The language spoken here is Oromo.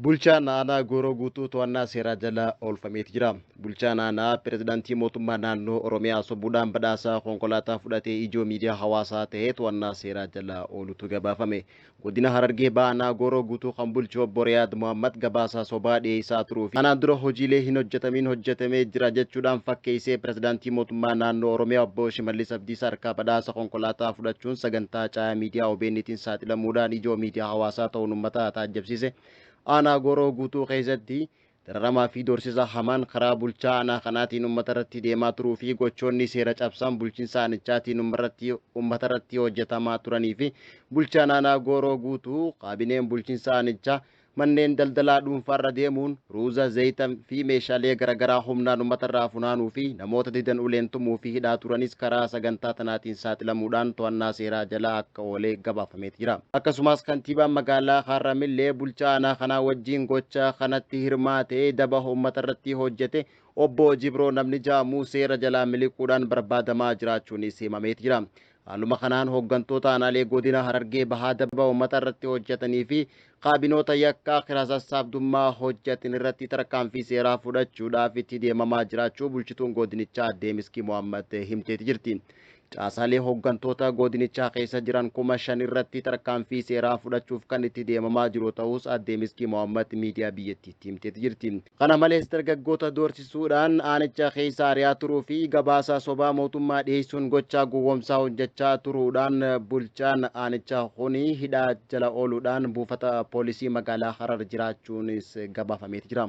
Bulchaan aanaa Gooroo Guutuu to'annaa seeraa jala oolfameeti jira. Bulchaan aanaa pirezidaantii mootummaa naannoo Oromiyaa sobuudhaan badhaasaa konkolaataa fudhatee ijoo miidiyaa hawaasaa ta'ee to'annaa seeraa jala oolutu gabaafame. Godina Harargee aanaa Gooroo Guutuu kan bulchu obbo Riyaad Mohammad gabaasaa sobaa dhiyeessaa turuu fi kanaan dura hojiilee hin hojjetamin hojjetamee jira jechuudhaan fakkeessee pirezidaantii mootummaa naannoo Oromiyaa obbo Shimallis Abdiisaa harkaa badhaasa konkolaataa fudhachuun sagantaa caayaa miidiyaa OBN'tiin saaxilamuudhaan ijoo miidiyaa hawaasaa ta'uun uummata taajjabsiise. Aanaa Gooroo Guutuu keessatti dararamaa fi doorsisa hamaan karaa bulchaa aanaa kanaatiin uummata irratti deemaa turuu fi gochoonni seera cabsan bulchiinsa aanichaatiin uummata irratti hojjetamaa turanii fi bulchaan aanaa Gooroo Guutuu kaabineen bulchiinsa aanichaa manneen daldalaa dhuunfaarra deemuun ruuza zayita fi meeshaalee garaagaraa humnaan uummata irraa funaanuu fi namoota didan uleen tumuu fi hidhaa turanis karaa sagantaa tanaatiin saaxilamuudhaan to'annaa seeraa jala akka oolee gabaafameeti jira. Akkasumas kantiibaan magaalaa Harramillee bulchaa aanaa kanaa wajjin gocha kanatti hirmaatee daba uummata irratti hojjete obbo Jibroo namni jedhamu seera jalaa miliquudhaan barbaadamaa jiraachuunis himameeti jira. Haaluma kanaan hooggantoota aanaalee godina Harargee bahaa daba uummata irratti hojjetanii fi kaabinoota yakkaa kiraa sassaabdummaa hojjetan irratti tarkaanfii seeraa fudhachuudhaaf itti deemamaa jiraachuu bulchituun godinichaa aadde Miskii Mohammad himteeti jirti. Caasaalee hooggantoota godinichaa keessa jiran 5,000 irratti tarkaanfii seeraa fudhachuuf kan itti deemamaa jiru ta'us aadde Miskii Mohammad miidiyaa biyyattiitti himteeti jirti. Kana malees dargaggoota doorsisuudhaan aanicha keessa ari'aa turuu fi gabaasa sobaa mootummaa dhiyeessuun gochaa gowwoomsaa hojjechaa turuudhaan bulchaan aanichaa kuni hidhaa jala ooluudhaan buufata poolisii magaalaa Harar jiraachuunis gabaafameeti jira.